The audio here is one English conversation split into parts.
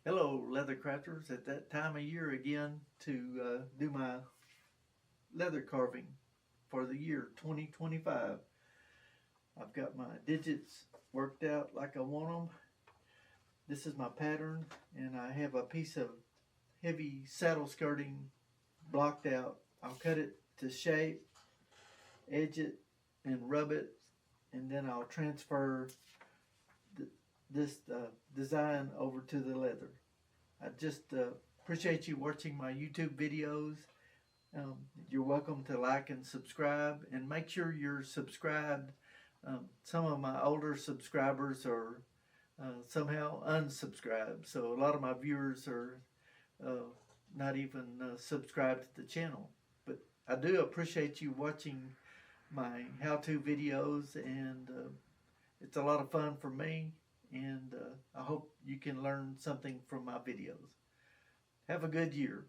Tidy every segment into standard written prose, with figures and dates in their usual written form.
Hello, leather crafters. At that time of year again to do my leather carving for the year 2025. I've got my digits worked out like I want them. This is my pattern, and I have a piece of heavy saddle skirting blocked out. I'll cut it to shape, edge it, and rub it, and then I'll transfer this design over to the leather. I just appreciate you watching my YouTube videos. You're welcome to like and subscribe, and make sure you're subscribed. Some of my older subscribers are somehow unsubscribed, so a lot of my viewers are not even subscribed to the channel. But I do appreciate you watching my how-to videos, and it's a lot of fun for me, and I hope you can learn something from my videos. Have a good year.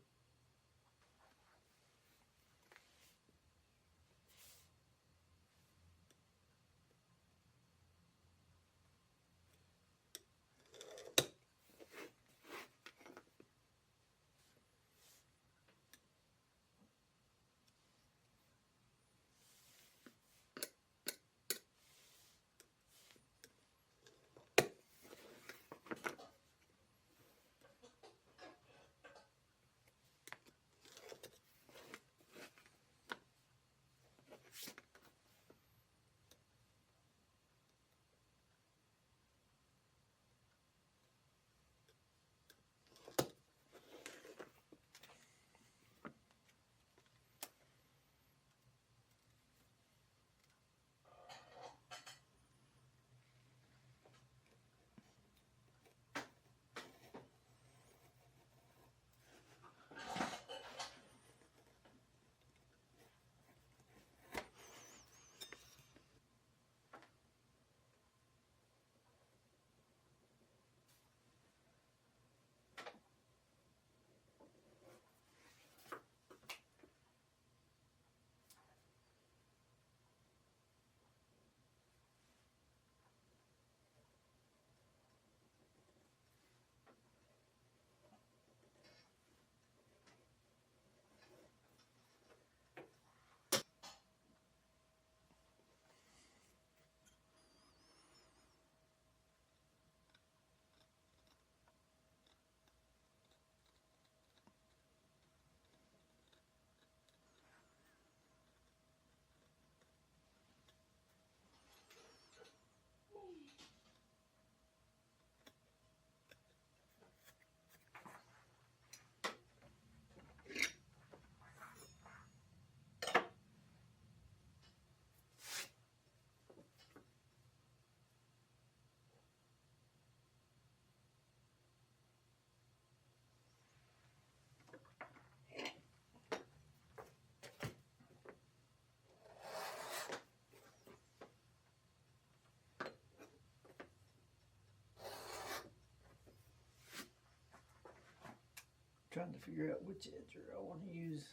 Trying to figure out which edger I want to use.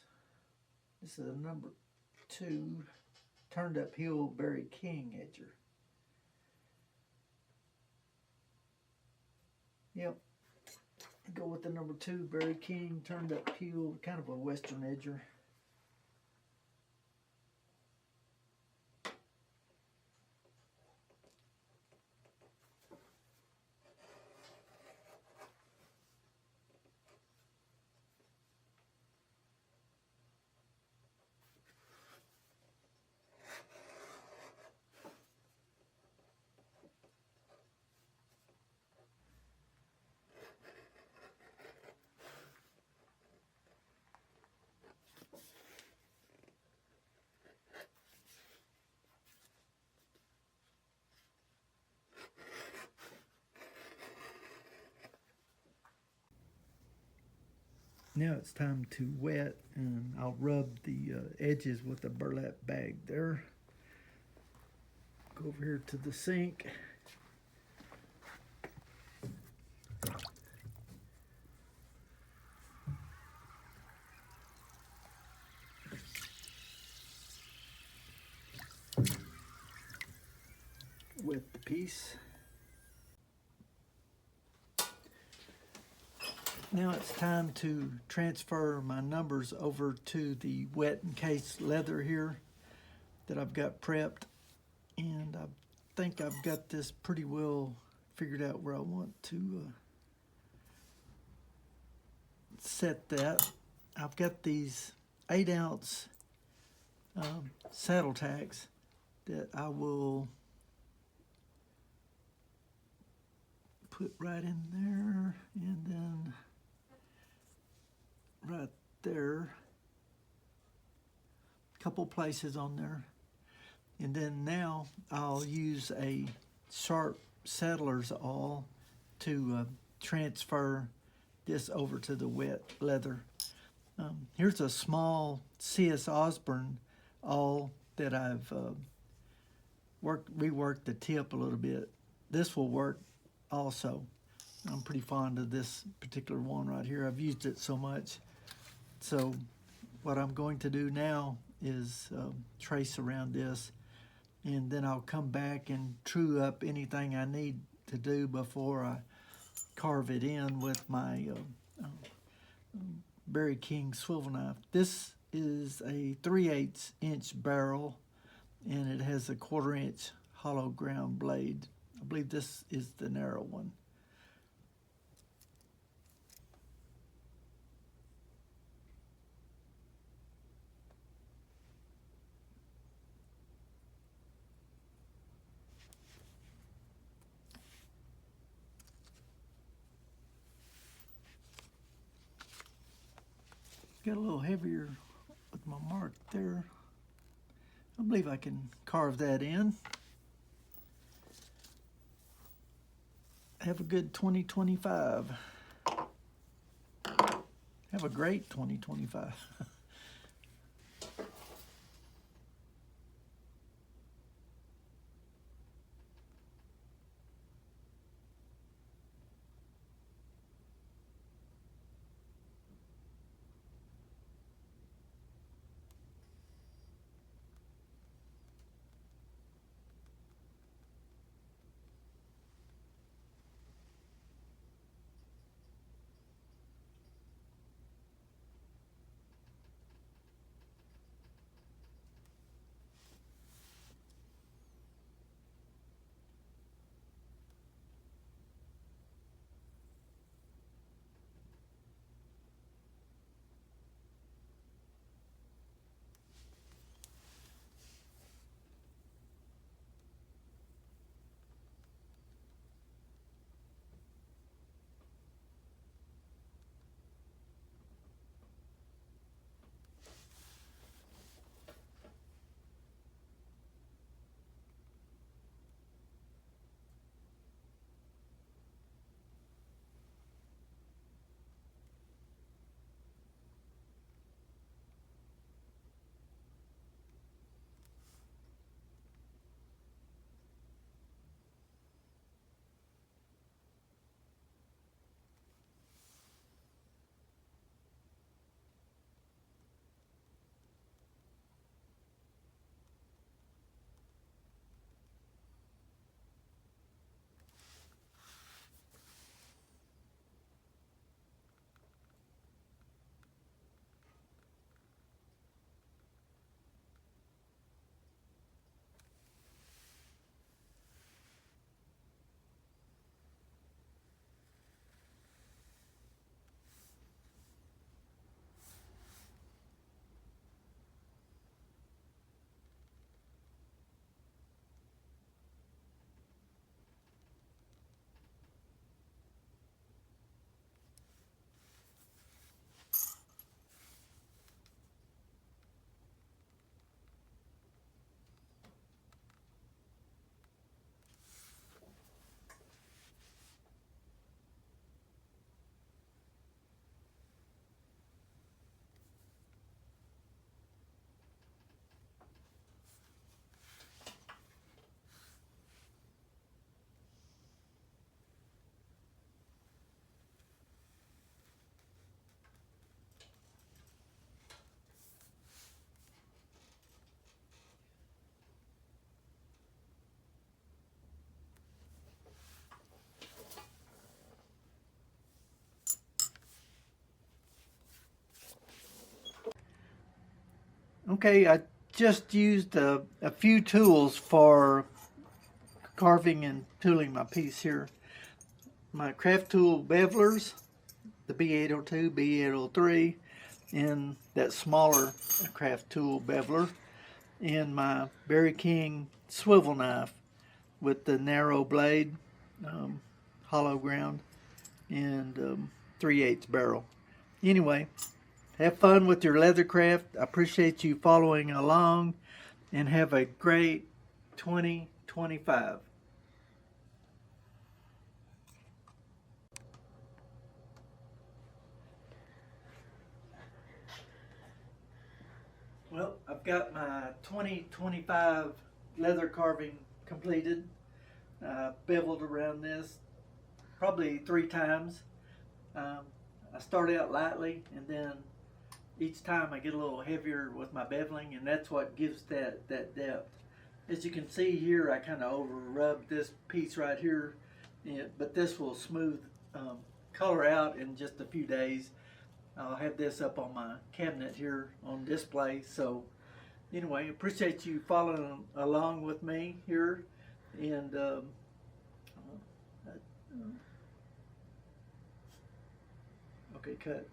This is a number 2 turned up heel Barry King edger. Yep, go with the number 2 Barry King turned up heel, kind of a western edger. Now it's time to wet, and I'll rub the edges with a burlap bag there. Go over here to the sink. Wet the piece. Now it's time to transfer my numbers over to the wet encased leather here that I've got prepped, and I think I've got this pretty well figured out where I want to set that. I've got these 8-ounce saddle tacks that I will put right in there, and then right there, a couple places on there. And then now I'll use a sharp saddler's awl to transfer this over to the wet leather. Here's a small C.S. Osborne awl that I've reworked the tip a little bit. This will work also. I'm pretty fond of this particular one right here. I've used it so much. So what I'm going to do now is trace around this, and then I'll come back and true up anything I need to do before I carve it in with my Barry King Swivel Knife. This is a 3/8 inch barrel, and it has a 1/4 inch hollow ground blade. I believe this is the narrow one. Got a little heavier with my mark there. I believe I can carve that in. Have a good 2025. Have a great 2025. Okay, I just used a few tools for carving and tooling my piece here. My Craftool bevelers, the B802, B803, and that smaller Craftool beveler, and my Barry King Swivel Knife with the narrow blade, hollow ground, and 3/8 barrel. Anyway, have fun with your leathercraft. I appreciate you following along, and have a great 2025. Well, I've got my 2025 leather carving completed. Beveled around this probably 3 times. I start out lightly, and then each time I get a little heavier with my beveling, and that's what gives that depth. As you can see here, I kind of over rubbed this piece right here, but this will smooth color out in just a few days. I'll have this up on my cabinet here on display. So anyway, appreciate you following along with me here, and okay, cut.